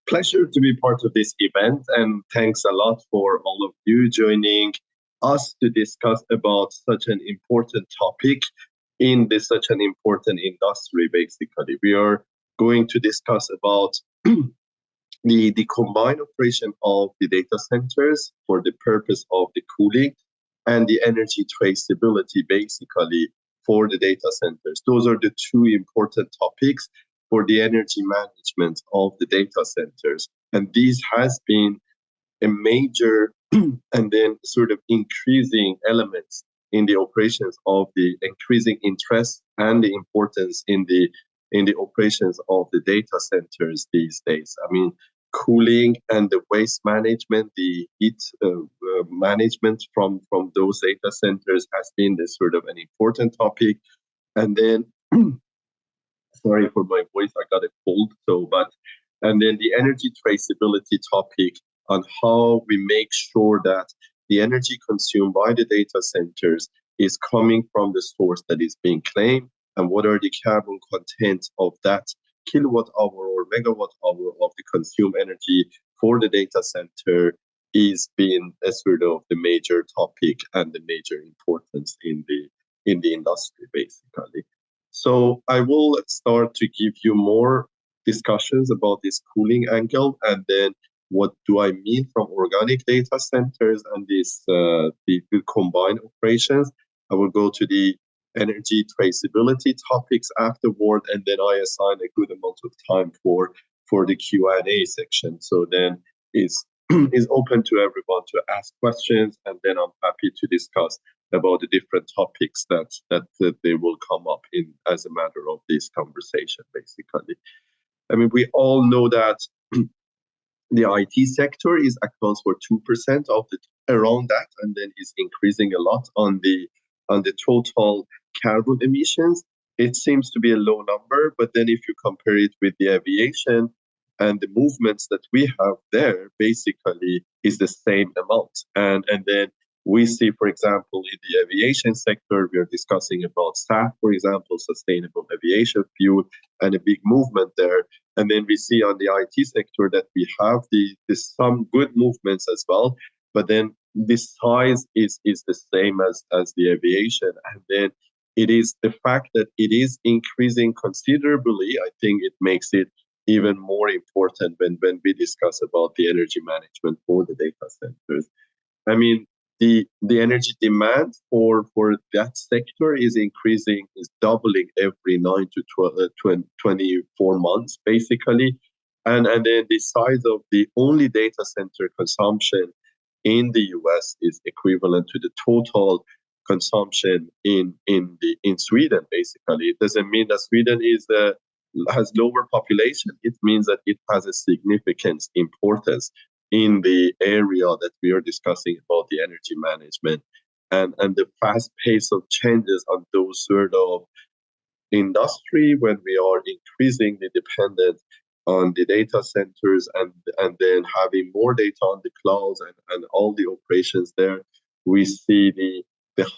Pleasure to be part of this event, and thanks a lot for all of you joining us to discuss about such an important topic in this such an important industry. Basically, we are going to discuss about the combined operation of the data centers for the purpose of the cooling and the energy traceability, basically, for the data centers. Those are the two important topics for the energy management of the data centers. And this has been a major and then sort of increasing elements in the operations of the increasing interest and the importance in the operations of the data centers these days. I mean, cooling and the waste management, the heat management from those data centers has been this sort of an important topic. And then, sorry for my voice, I got a cold. And then the energy traceability topic on how we make sure that the energy consumed by the data centers is coming from the source that is being claimed, and what are the carbon content of that kilowatt hour or megawatt hour of the consumed energy for the data center is being a sort of the major topic and the major importance in the industry, basically. So I will start to give you more discussions about this cooling angle, and then what do I mean from organic data centers and the combined operations. I will go to the energy traceability topics afterward, and then I assign a good amount of time for the Q&A section. So then is is open to everyone to ask questions, and then I'm happy to discuss about the different topics that they will come up in as a matter of this conversation, basically. I mean, we all know that the IT sector is accounts for 2% of the around that, and then is increasing a lot on the total carbon emissions. It seems to be a low number, but then if you compare it with the aviation and the movements that we have there, basically is the same amount. And then we see, for example, in the aviation sector, we are discussing about SAF, for example, sustainable aviation fuel, and a big movement there. And then we see on the IT sector that we have the some good movements as well, but then the size is the same as the aviation. And then it is the fact that it is increasing considerably. I think it makes it even more important when we discuss about the energy management for the data centers. I mean, the energy demand for that sector is increasing, is doubling every 9 to 24 months, basically. And then the size of the only data center consumption in the US is equivalent to the total consumption in Sweden, basically. It doesn't mean that Sweden has lower population. It means that it has a significant importance in the area that we are discussing about the energy management, and the fast pace of changes on those sort of industry when we are increasingly dependent on the data centers, and then having more data on the clouds and all the operations there. We see the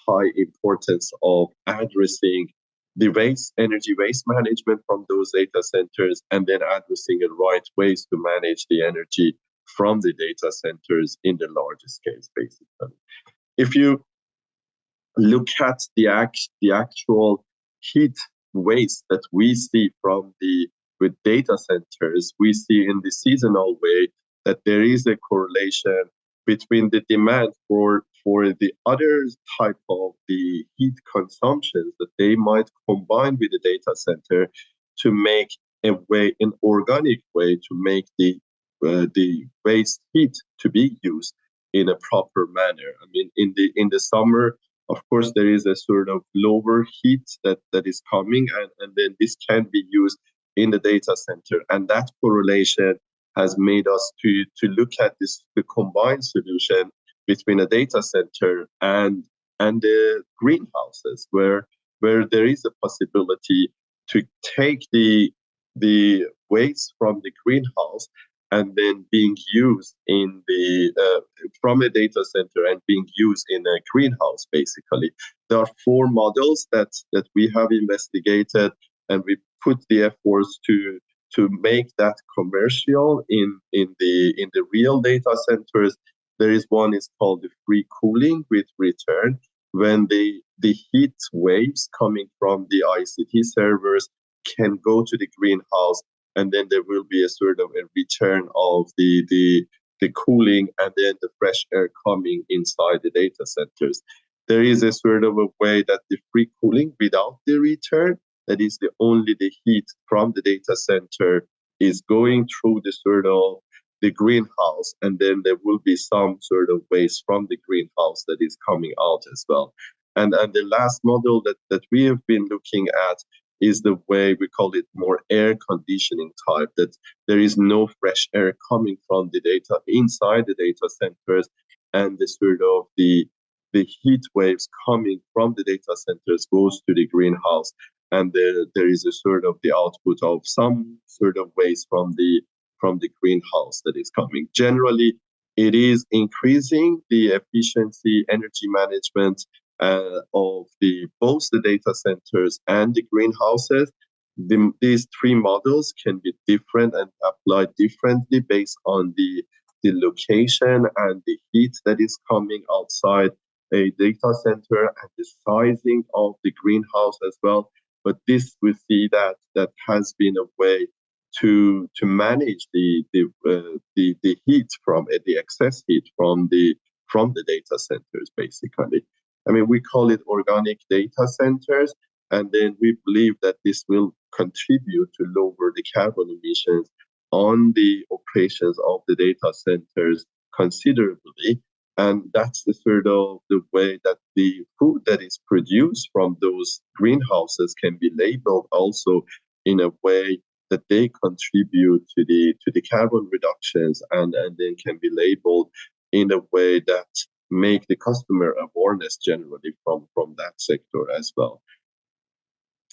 high importance of addressing the energy waste management from those data centers, and then addressing the right ways to manage the energy from the data centers in the larger scales, basically. If you look at the actual heat waste that we see with data centers, we see in the seasonal way that there is a correlation between the demand for the other type of the heat consumptions that they might combine with the data center to make an organic way to make the waste heat to be used in a proper manner. I mean, in the summer, of course, there is a sort of lower heat that is coming, and then this can be used in the data center, and that correlation has made us to look at the combined solution between a data center and the greenhouses, where there is a possibility to take the waste from the greenhouse and then being used in from a data center and being used in a greenhouse, basically. There are 4 models that we have investigated, and we put the efforts to to make that commercial in the real data centers, there is one is called the free cooling with return, when the heat waves coming from the ICT servers can go to the greenhouse, and then there will be a sort of a return of the cooling and then the fresh air coming inside the data centers. There is a sort of a way that the free cooling without the return, that is the only the heat from the data center is going through the sort of the greenhouse, and then there will be some sort of waste from the greenhouse that is coming out as well. And the last model that we have been looking at is the way we call it more air conditioning type, that there is no fresh air coming from the data inside the data centers, and the sort of the heat waves coming from the data centers goes to the greenhouse, and there is a sort of the output of some sort of waste from the greenhouse that is coming. Generally, it is increasing the efficiency, energy management of both the data centers and the greenhouses. These three models can be different and applied differently based on the location and the heat that is coming outside a data center and the sizing of the greenhouse as well. But this we see that has been a way to manage the heat from the excess heat from the data centers, basically. I mean, we call it organic data centers, and then we believe that this will contribute to lower the carbon emissions on the operations of the data centers considerably. And that's the sort of the way that the food that is produced from those greenhouses can be labeled also in a way that they contribute to the carbon reductions, and then can be labeled in a way that make the customer awareness generally from that sector as well.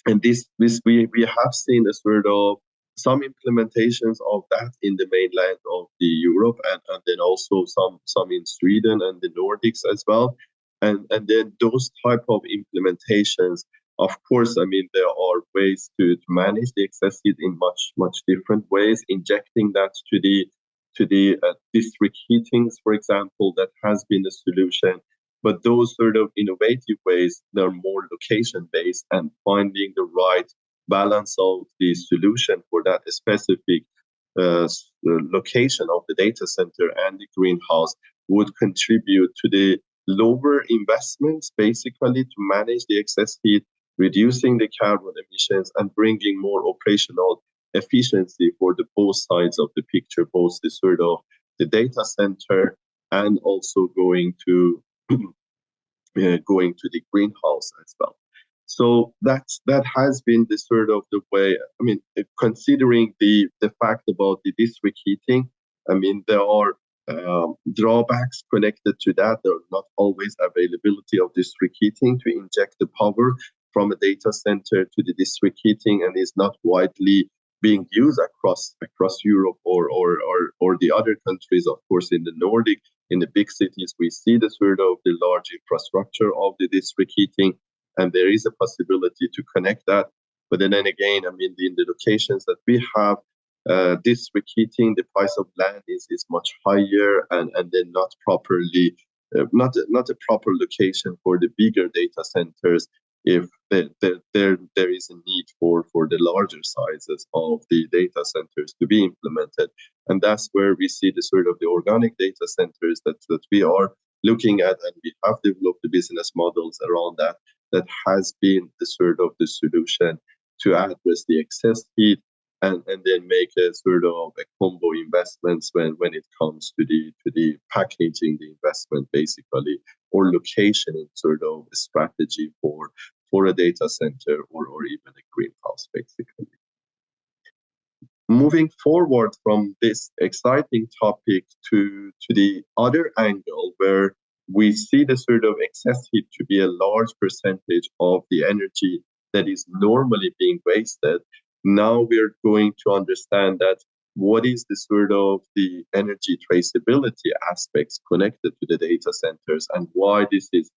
And this we have seen a sort of some implementations of that in the mainland of the Europe, and then also some in Sweden and the Nordics as well. And then those type of implementations, of course, I mean, there are ways to manage the excess heat in much different ways. Injecting that to the district heatings, for example, that has been a solution. But those sort of innovative ways, they're more location-based, and finding the right balance of the solution for that specific location of the data center and the greenhouse would contribute to the lower investments, basically, to manage the excess heat, reducing the carbon emissions, and bringing more operational efficiency for the both sides of the picture, both the sort of the data center and also going to the greenhouse as well. So that has been the sort of the way. I mean, considering the fact about the district heating, I mean, there are drawbacks connected to that. There are not always availability of district heating to inject the power from a data center to the district heating, and is not widely being used across Europe or the other countries. Of course, in the Nordic, in the big cities, we see the sort of the large infrastructure of the district heating, and there is a possibility to connect that. But then again, I mean, in the locations that we have district heating, the price of land is much higher, and then not properly, not a proper location for the bigger data centers, if there is a need for the larger sizes of the data centers to be implemented. And that's where we see the sort of the organic data centers that we are looking at, and we have developed the business models around that has been the sort of the solution to address the excess heat, and then make a sort of a combo investments when it comes to the packaging, the investment basically, or location in sort of a strategy for a data center or even a greenhouse basically. Moving forward from this exciting topic to the other angle, where we see the sort of excess heat to be a large percentage of the energy that is normally being wasted. Now we're going to understand that what is the sort of the energy traceability aspects connected to the data centers, and why this is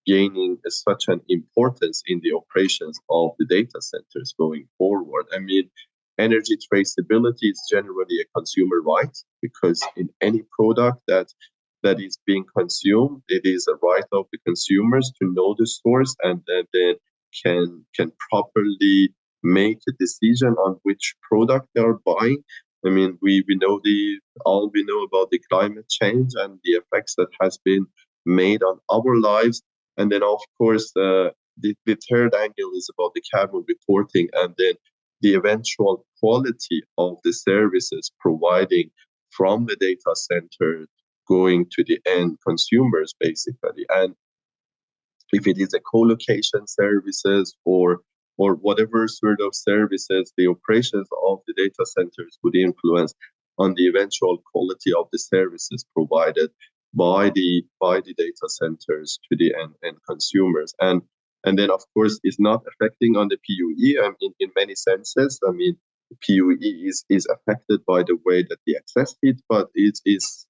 gaining such an importance in the operations of the data centers going forward. I mean, energy traceability is generally a consumer right, because in any product that is being consumed, it is a right of the consumers to know the source, and then can properly make a decision on which product they are buying. I mean, we know all we know about the climate change and the effects that has been made on our lives. And then, of course, the third angle is about the carbon reporting, and then the eventual quality of the services providing from the data center going to the end consumers, basically. And if it is a co-location services or whatever sort of services, the operations of the data centers would influence on the eventual quality of the services provided by the data centers to the end consumers. And then, of course, it's not affecting on the PUE in many senses. I mean, PUE is affected by the way that we access it, but it's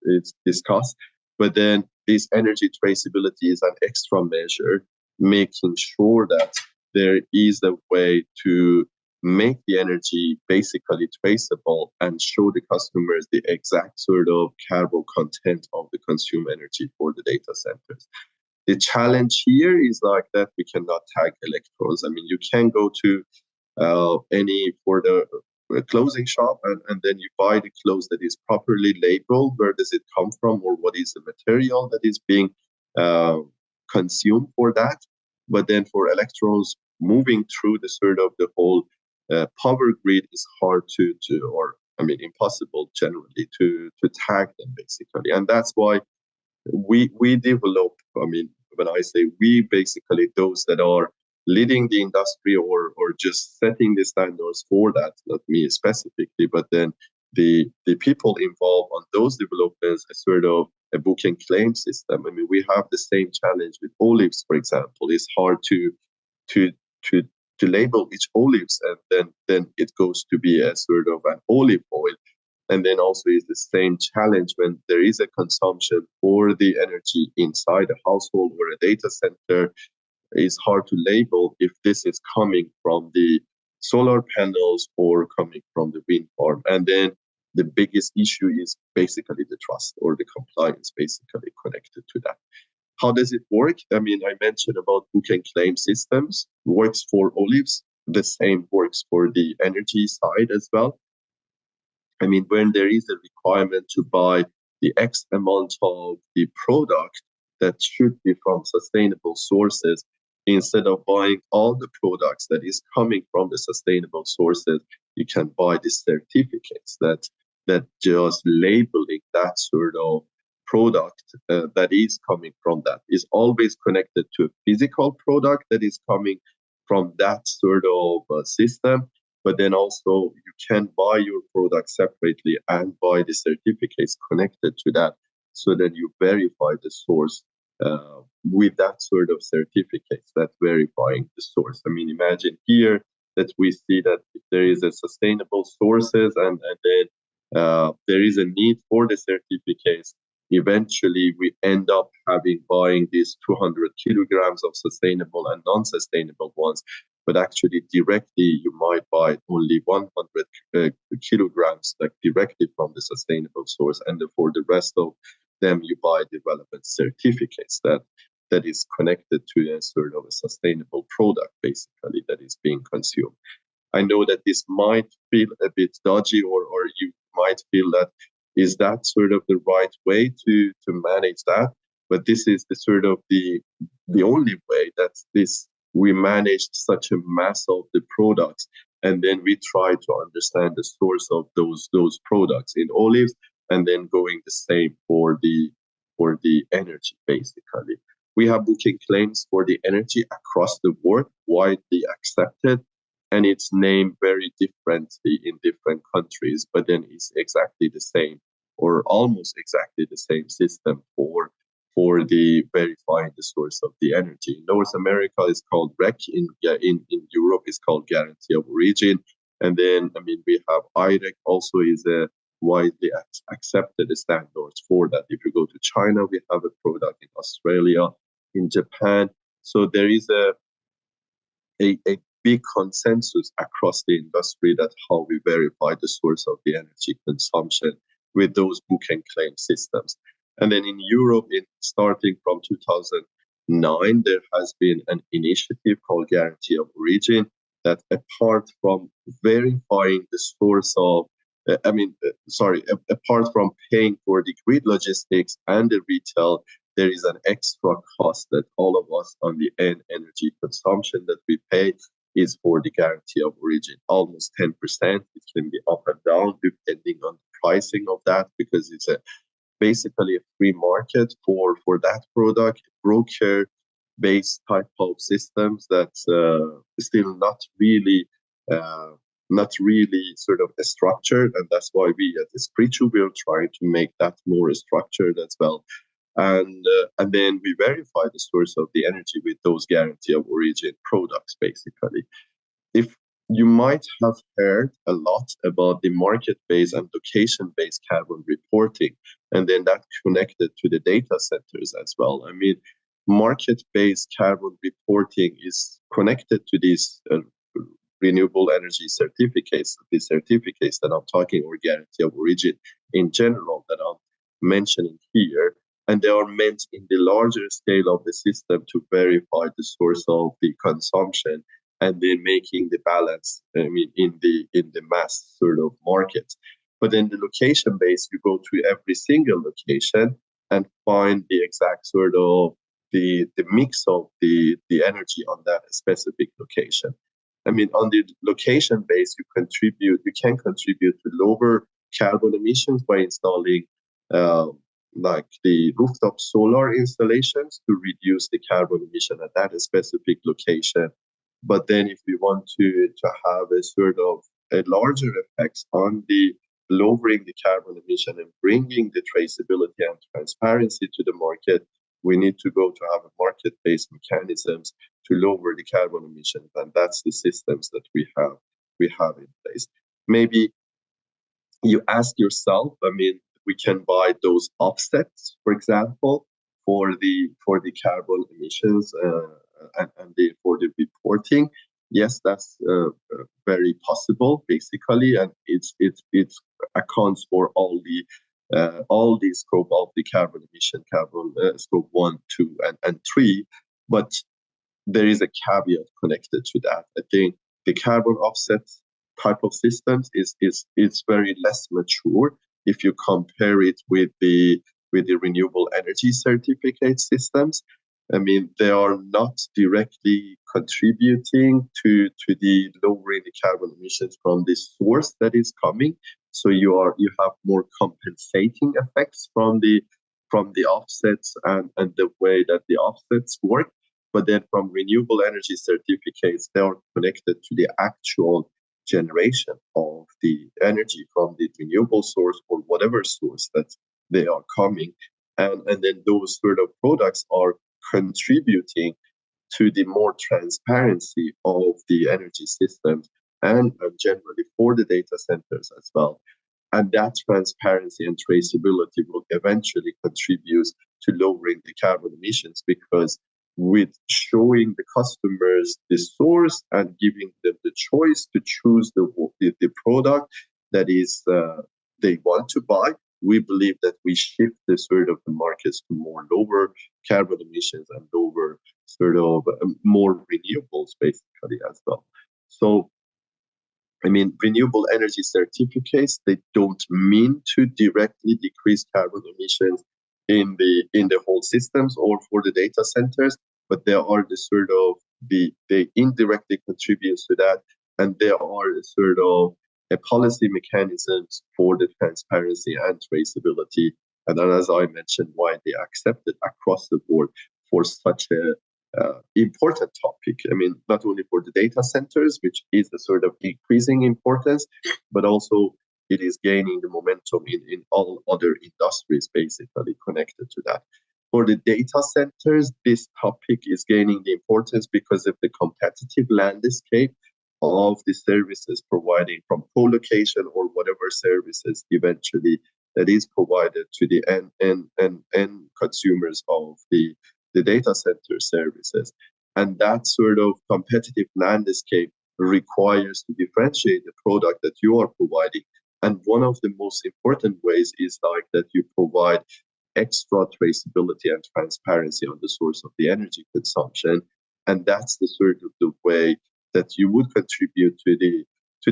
discussed. But then this energy traceability is an extra measure, making sure that there is a way to make the energy basically traceable and show the customers the exact sort of carbon content of the consumed energy for the data centers. The challenge here is like that we cannot tag electrodes. I mean, you can go to any for the clothing shop and then you buy the clothes that is properly labeled. Where does it come from, or what is the material that is being consumed for that? But then for electrodes moving through the sort of the whole power grid is hard to or I mean impossible generally to tag them basically. And that's why we develop, I mean, when I say we, basically those that are leading the industry or just setting the standards for that, not me specifically, but then the people involved on those developments, a sort of a book and claim system. I mean, we have the same challenge with olives, for example. It's hard to to to label each olives, and then it goes to be a sort of an olive oil. And then also is the same challenge when there is a consumption for the energy inside a household or a data center. It's hard to label if this is coming from the solar panels or coming from the wind farm. And then the biggest issue is basically the trust or the compliance basically connected to that. How does it work? I mean, I mentioned about book and claim systems, works for olives. The same works for the energy side as well. I mean, when there is a requirement to buy the X amount of the product that should be from sustainable sources, instead of buying all the products that is coming from the sustainable sources, you can buy the certificates that just labeling that sort of product that is coming from that is always connected to a physical product that is coming from that sort of system. But then also you can buy your product separately and buy the certificates connected to that, so that you verify the source with that sort of certificates that verifying the source. I mean, imagine here that we see that if there is a sustainable sources and then there is a need for the certificates. Eventually, we end up buying these 200 kilograms of sustainable and non-sustainable ones. But actually, directly, you might buy only 100 kilograms, like directly from the sustainable source, and for the rest of them, you buy the relevant certificates that is connected to a sort of a sustainable product, basically, that is being consumed. I know that this might feel a bit dodgy, or you might feel that is that sort of the right way to manage that. But this is the sort of the only way that we managed such a mass of the products, and then we try to understand the source of those products in olives, and then going the same for the energy. Basically, we have booking claims for the energy across the board, widely accepted, and it's named very differently in different countries, but then it's exactly the same or almost exactly the same system for the verifying the source of the energy. In North America, it's called REC. In Europe, it's called Guarantee of Origin. And then, I mean, we have IREC also is a widely accepted standards for that. If you go to China, we have a product in Australia, in Japan. So there is a big consensus across the industry that how we verify the source of the energy consumption with those book and claim systems. And then in Europe, starting from 2009, there has been an initiative called Guarantee of Origin that apart from verifying the source of apart from paying for the grid logistics and the retail, there is an extra cost that all of us on the end energy consumption that we pay is for the guarantee of origin, almost 10%. It can be up and down depending on the pricing of that, because it's basically a free market for that product, broker-based type of systems that's still not really sort of structured, and that's why we at the Spritju will try to make that more structured as well. And then we verify the source of the energy with those guarantee of origin products, basically. If you might have heard a lot about the market-based and location-based carbon reporting, and then that connected to the data centers as well. I mean, market-based carbon reporting is connected to these renewable energy certificates, the certificates that I'm talking, or guarantee of origin in general that I'm mentioning here. And they are meant in the larger scale of the system to verify the source of the consumption and then making the balance, in the mass sort of market. But then the location base, you go to every single location and find the exact sort of the mix of the energy on that specific location. I mean, on the location base, you can contribute to lower carbon emissions by installing like the rooftop solar installations to reduce the carbon emission at that specific location. But then if we want to have a sort of a larger effects on the lowering the carbon emission and bringing the traceability and transparency to the market, we need to go to have a market-based mechanisms to lower the carbon emissions, and that's the systems that we have in place. Maybe you ask yourself, I mean, we can buy those offsets, for example, for the carbon emissions and for the reporting. Yes, that's very possible, basically, and it accounts for all the scope of the carbon emission, scope 1, 2, and 3. But there is a caveat connected to that. I think the carbon offset type of systems is very less mature if you compare it with the renewable energy certificate systems. I mean, they are not directly contributing to the lowering the carbon emissions from the source that is coming. So you have more compensating effects from the offsets and the way that the offsets work. But then from renewable energy certificates, they are connected to the actual generation of the energy from the renewable source or whatever source that they are coming. And then those sort of products are contributing to the more transparency of the energy systems and generally for the data centers as well. And that transparency and traceability will eventually contribute to lowering the carbon emissions, because with showing the customers the source and giving them the choice to choose the product that is they want to buy, we believe that we shift the sort of the markets to more lower carbon emissions and lower sort of more renewables basically as well. So, I mean, renewable energy certificates, they don't mean to directly decrease carbon emissions in the whole systems or for the data centers, but they are the sort of they indirectly contribute to that, and they are the sort of a policy mechanisms for the transparency and traceability. And then, as I mentioned, why they accepted across the board for such a important topic. I mean, not only for the data centers, which is a sort of increasing importance, but also it is gaining the momentum in all other industries basically connected to that. For the data centers, this topic is gaining the importance because of the competitive landscape of the services providing from co-location or whatever services eventually that is provided to the end consumers of the data center services. And that sort of competitive landscape requires to differentiate the product that you are providing. And one of the most important ways is like that you provide extra traceability and transparency on the source of the energy consumption. And that's the sort of the way that you would contribute to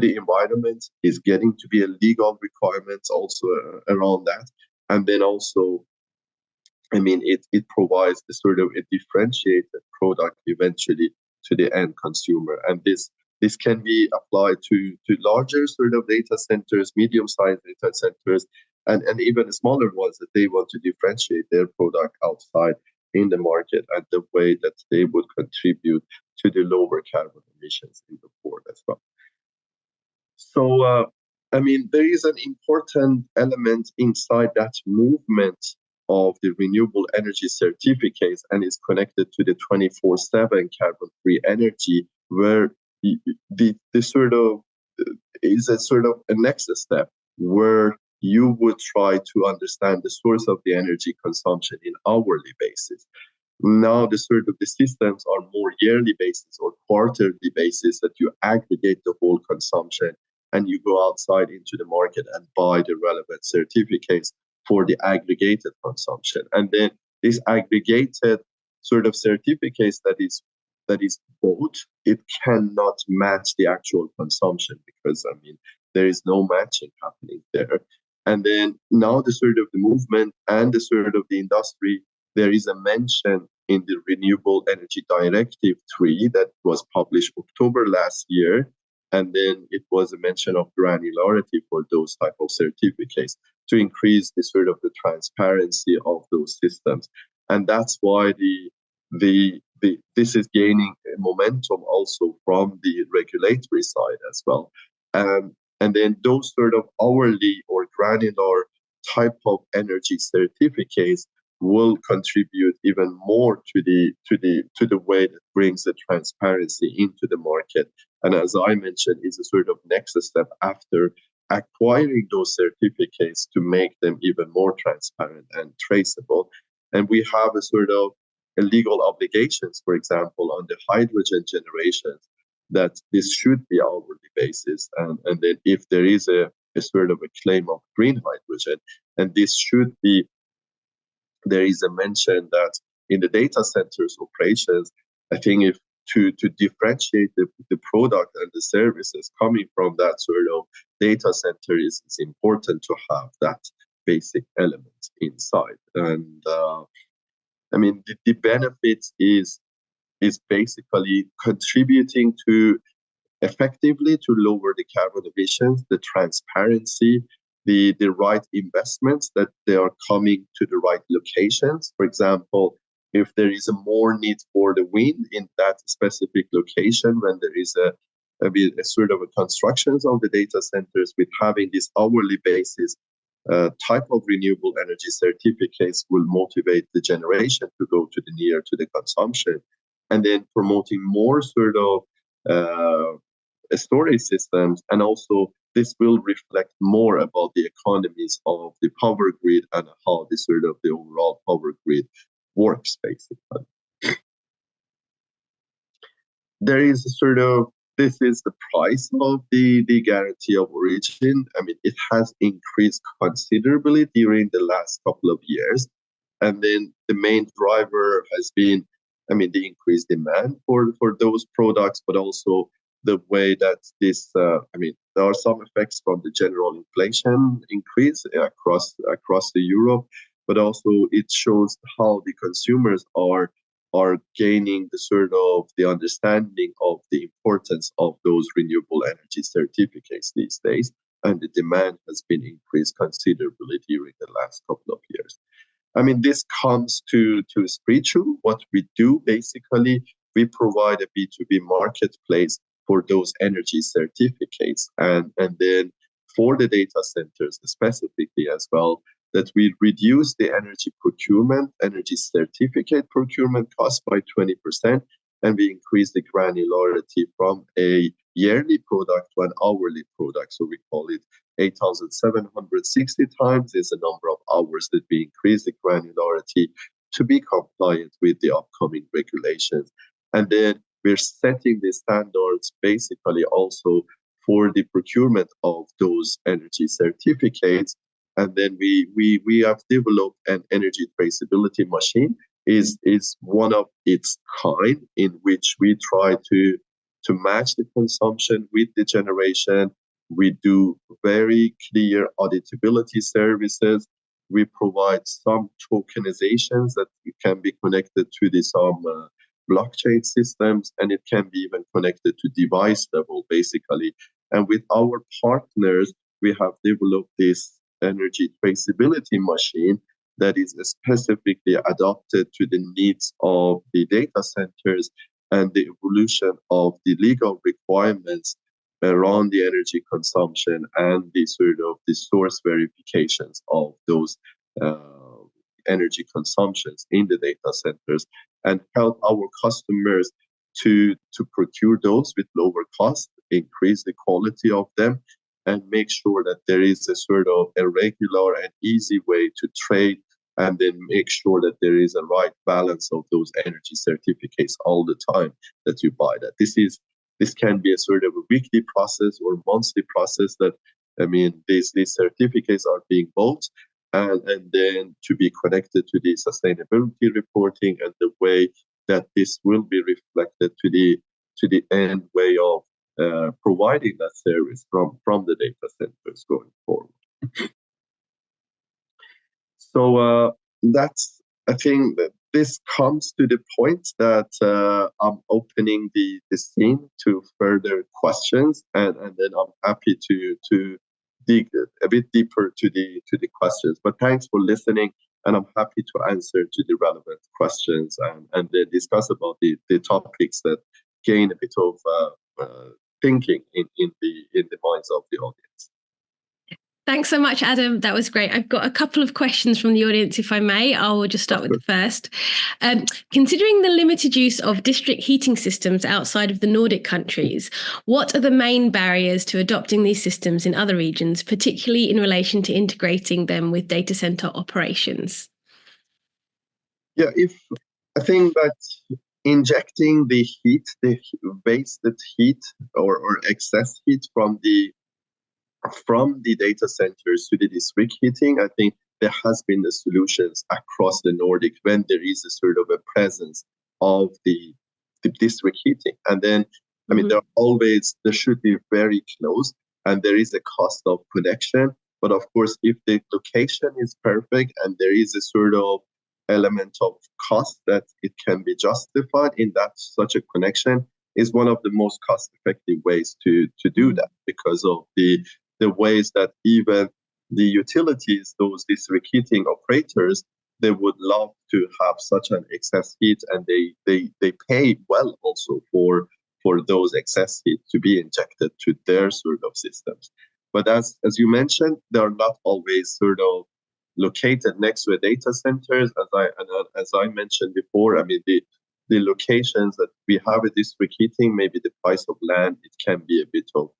the environment, is getting to be a legal requirements also around that. And then also, I mean, it provides a sort of a differentiated product eventually to the end consumer. And this can be applied to larger sort of data centers, medium-sized data centers, and even smaller ones that they want to differentiate their product outside in the market, and the way that they would contribute to the lower carbon emissions in the board as well. So, I mean, there is an important element inside that movement of the renewable energy certificates, and is connected to the 24/7 carbon-free energy, where the sort of is a sort of a next step where you would try to understand the source of the energy consumption in hourly basis. Now the sort of the systems are more yearly basis or quarterly basis, that you aggregate the whole consumption and you go outside into the market and buy the relevant certificates for the aggregated consumption. And then this aggregated sort of certificates that is bought, it cannot match the actual consumption, because I mean there is no matching happening there. And then now the sort of the movement and the sort of the industry, there is a mention in the Renewable Energy Directive 3 that was published October last year. And then it was a mention of granularity for those type of certificates to increase the sort of the transparency of those systems. And that's why this is gaining momentum also from the regulatory side as well. And then those sort of hourly or granular type of energy certificates will contribute even more to the way that brings the transparency into the market. And as I mentioned, is a sort of next step after acquiring those certificates to make them even more transparent and traceable. And we have a sort of a legal obligations, for example, on the hydrogen generations, that this should be hourly basis. And then if there is a sort of a claim of green hydrogen, and this should be, there is a mention that in the data centers operations, I think if to differentiate the product and the services coming from that sort of data center, is it's important to have that basic element inside. And I mean, the benefits is basically contributing to effectively to lower the carbon emissions, the transparency, the right investments, that they are coming to the right locations. For example, if there is a more need for the wind in that specific location, when there is a sort of a constructions of the data centers, with having this hourly basis type of renewable energy certificates, will motivate the generation to go to the near to the consumption, and then promoting more sort of storage systems. And also this will reflect more about the economies of the power grid and how the sort of the overall power grid works, basically. There is a sort of, this is the price of the guarantee of origin. I mean, it has increased considerably during the last couple of years. And then the main driver has been, I mean, the increased demand for those products, but also the way that this, I mean, there are some effects from the general inflation increase across the Europe, but also it shows how the consumers are gaining the sort of the understanding of the importance of those renewable energy certificates these days, and the demand has been increased considerably during the last couple of years. I mean, this comes to Spritju. What we do, basically, we provide a B2B marketplace for those energy certificates. And then for the data centers specifically as well, that we reduce the energy certificate procurement cost by 20%, and we increase the granularity from a yearly product to an hourly product. So we call it 8,760 times is the number of hours that we increase the granularity to be compliant with the upcoming regulations. And then we're setting the standards basically also for the procurement of those energy certificates. And then we have developed an energy traceability machine, is one of its kind, in which we try to match the consumption with the generation. We do very clear auditability services. We provide some tokenizations that can be connected to some blockchain systems, and it can be even connected to device level, basically. And with our partners, we have developed this energy traceability machine that is specifically adapted to the needs of the data centers and the evolution of the legal requirements around the energy consumption and the sort of the source verifications of those uh, energy consumptions in the data centers, and help our customers to procure those with lower cost, increase the quality of them, and make sure that there is a sort of a regular and easy way to trade, and then make sure that there is a right balance of those energy certificates all the time that you buy that. This can be a sort of a weekly process or monthly process that, I mean, these certificates are being bought, and then to be connected to the sustainability reporting and the way that this will be reflected to the end way of providing that service from the data centers going forward. So I think that this comes to the point that I'm opening the scene to further questions, and then I'm happy to dig a bit deeper to the questions. But thanks for listening, and I'm happy to answer to the relevant questions and then discuss about the topics that gain a bit of thinking in the minds of the audience. Thanks so much, Adam. That was great. I've got a couple of questions from the audience, if I may. I'll just start with the first. Considering the limited use of district heating systems outside of the Nordic countries, what are the main barriers to adopting these systems in other regions, particularly in relation to integrating them with data center operations? Yeah, I think that injecting the wasted heat or excess heat from the data centers to the district heating, I think there has been the solutions across the Nordic when there is a sort of a presence of the district heating. And then, I mean, there should be very close, and there is a cost of connection. But of course, if the location is perfect and there is a sort of element of cost that it can be justified in that such a connection, is one of the most cost-effective ways to do that, because of the ways that even the utilities, those district heating operators, they would love to have such an excess heat, and they pay well also for those excess heat to be injected to their sort of systems. But as you mentioned, they are not always sort of located next to a data centers. As I mentioned before, I mean, the locations that we have a district heating, maybe the price of land, it can be a bit of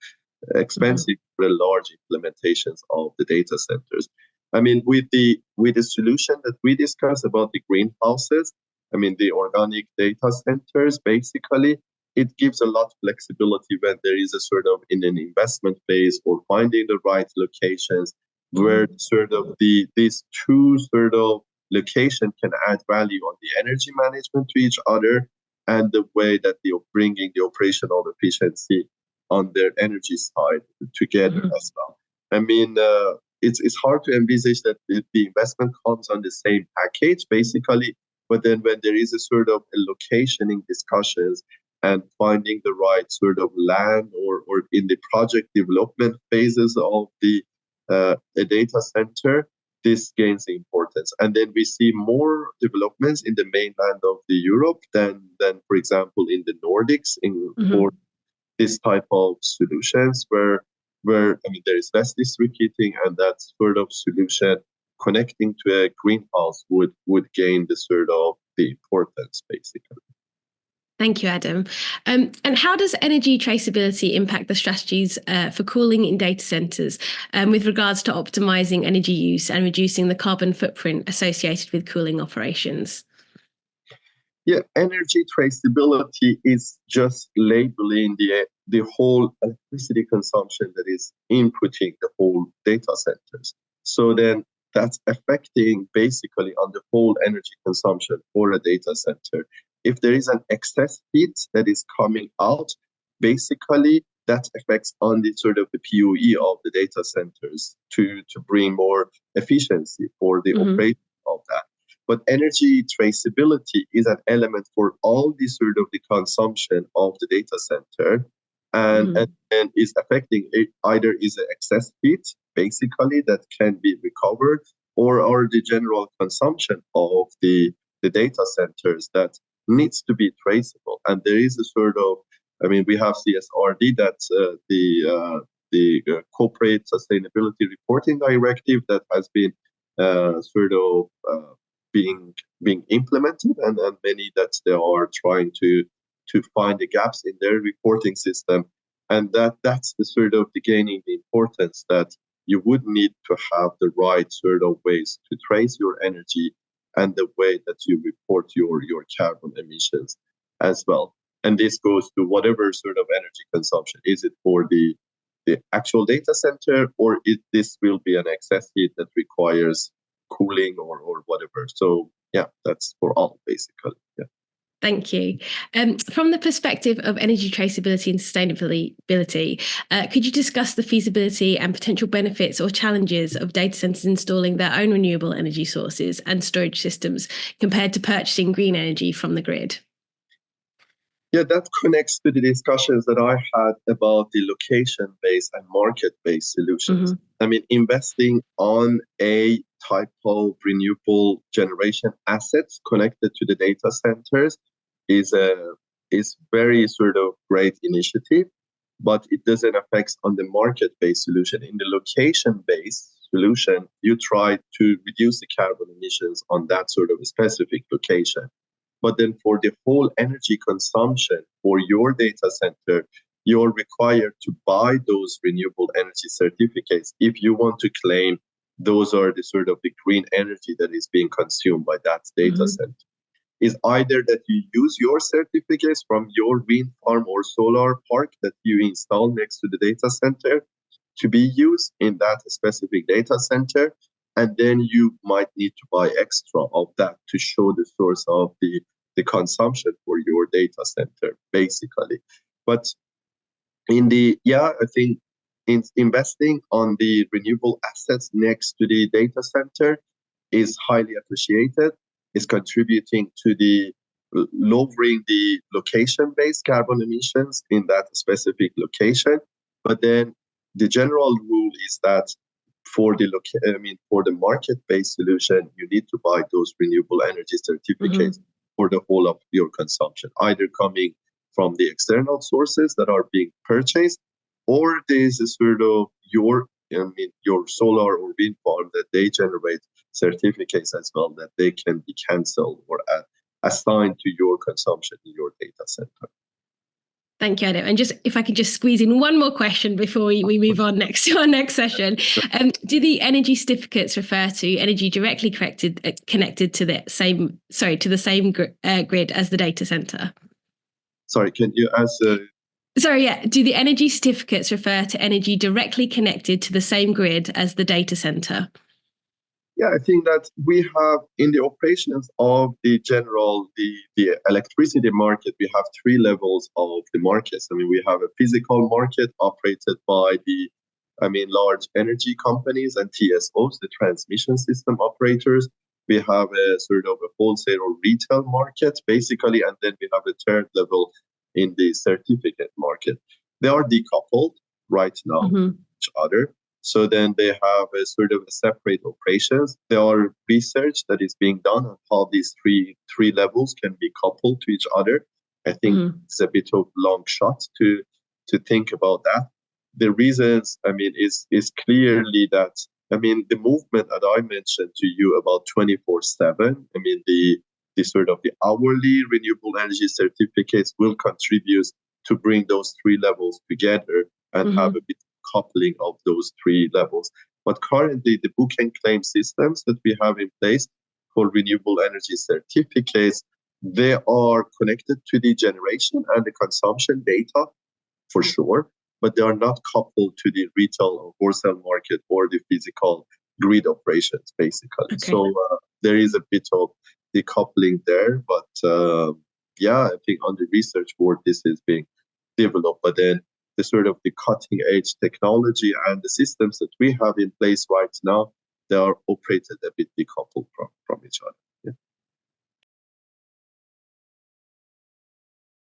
expensive for large implementations of the data centers. I mean, with the solution that we discussed about the greenhouses, I mean, the organic data centers, basically, it gives a lot of flexibility when there is a sort of in an investment phase or finding the right locations where sort of these two sort of location can add value on the energy management to each other, and the way that they are bringing the operational efficiency on their energy side together as well. I mean, it's hard to envisage that the investment comes on the same package, basically, but then when there is a sort of a locationing discussions and finding the right sort of land or in the project development phases of the a data center, this gains importance. And then we see more developments in the mainland of the Europe than for example, in the Nordics for this type of solutions where I mean, there is less district heating, and that sort of solution connecting to a greenhouse would gain the sort of the importance, basically. Thank you, Adam. And how does energy traceability impact the strategies for cooling in data centers with regards to optimizing energy use and reducing the carbon footprint associated with cooling operations? Yeah, energy traceability is just labeling the whole electricity consumption that is inputting the whole data centers. So then that's affecting basically on the whole energy consumption for a data center. If there is an excess heat that is coming out, basically that affects on the sort of the PUE of the data centers to bring more efficiency for the operation of that. But energy traceability is an element for all the sort of the consumption of the data center, and is affecting it. Either is an excess heat, basically, that can be recovered, or the general consumption of the data centers that needs to be traceable. And there is a sort of, I mean, we have CSRD, that's the Corporate Sustainability Reporting Directive that has been sort of being implemented, and many that they are trying to find the gaps in their reporting system, and that's the sort of the gaining the importance that you would need to have the right sort of ways to trace your energy and the way that you report your carbon emissions as well. And this goes to whatever sort of energy consumption. Is it for the actual data center, or this will be an excess heat that requires cooling or whatever? So yeah, that's for all basically. Yeah. Thank you. From the perspective of energy traceability and sustainability, could you discuss the feasibility and potential benefits or challenges of data centers installing their own renewable energy sources and storage systems compared to purchasing green energy from the grid? Yeah, that connects to the discussions that I had about the location-based and market-based solutions. I mean, investing on a type of renewable generation assets connected to the data centers is very sort of great initiative, but it doesn't affect on the market-based solution. In the location-based solution, you try to reduce the carbon emissions on that sort of specific location. But then for the whole energy consumption for your data center, you're required to buy those renewable energy certificates if you want to claim those are the sort of the green energy that is being consumed by that data center. Is either that you use your certificates from your wind farm or solar park that you install next to the data center to be used in that specific data center, and then you might need to buy extra of that to show the source of the consumption for your data center, basically. But I think investing on the renewable assets next to the data center is highly appreciated, is contributing to the lowering the location-based carbon emissions in that specific location. But then the general rule is that for the market-based solution, you need to buy those renewable energy certificates for the whole of your consumption, either coming from the external sources that are being purchased, or there's a sort of your solar or wind farm that they generate certificates as well that they can be cancelled or assigned to your consumption in your data center. Thank you, Adam. And just if I could just squeeze in one more question before we move on to our next session. Do the energy certificates refer to energy directly connected to the same grid as the data center? Sorry, can you answer? Sorry, yeah. Do the energy certificates refer to energy directly connected to the same grid as the data center? Yeah, I think that we have in the operations of the electricity market, we have three levels of the markets. I mean, we have a physical market operated by large energy companies and TSOs, the transmission system operators. We have a sort of a wholesale or retail market, basically, and then we have a third level in the certificate market. They are decoupled right now from each other. So then they have a sort of a separate operations. There are research that is being done on how these three levels can be coupled to each other. I think it's a bit of long shot to think about that. The reasons, is clearly that, the movement that I mentioned to you about 24/7, the sort of the hourly renewable energy certificates will contribute to bring those three levels together and have a bit coupling of those three levels. But currently, the book and claim systems that we have in place for renewable energy certificates They are connected to the generation and the consumption data for sure, but they are not coupled to the retail or wholesale market or the physical grid operations, basically. Okay. So there is a bit of decoupling there, but yeah, I think on the research board, this is being developed. But then the sort of the cutting edge technology and the systems that we have in place right now, they are operated a bit decoupled from each other. Yeah.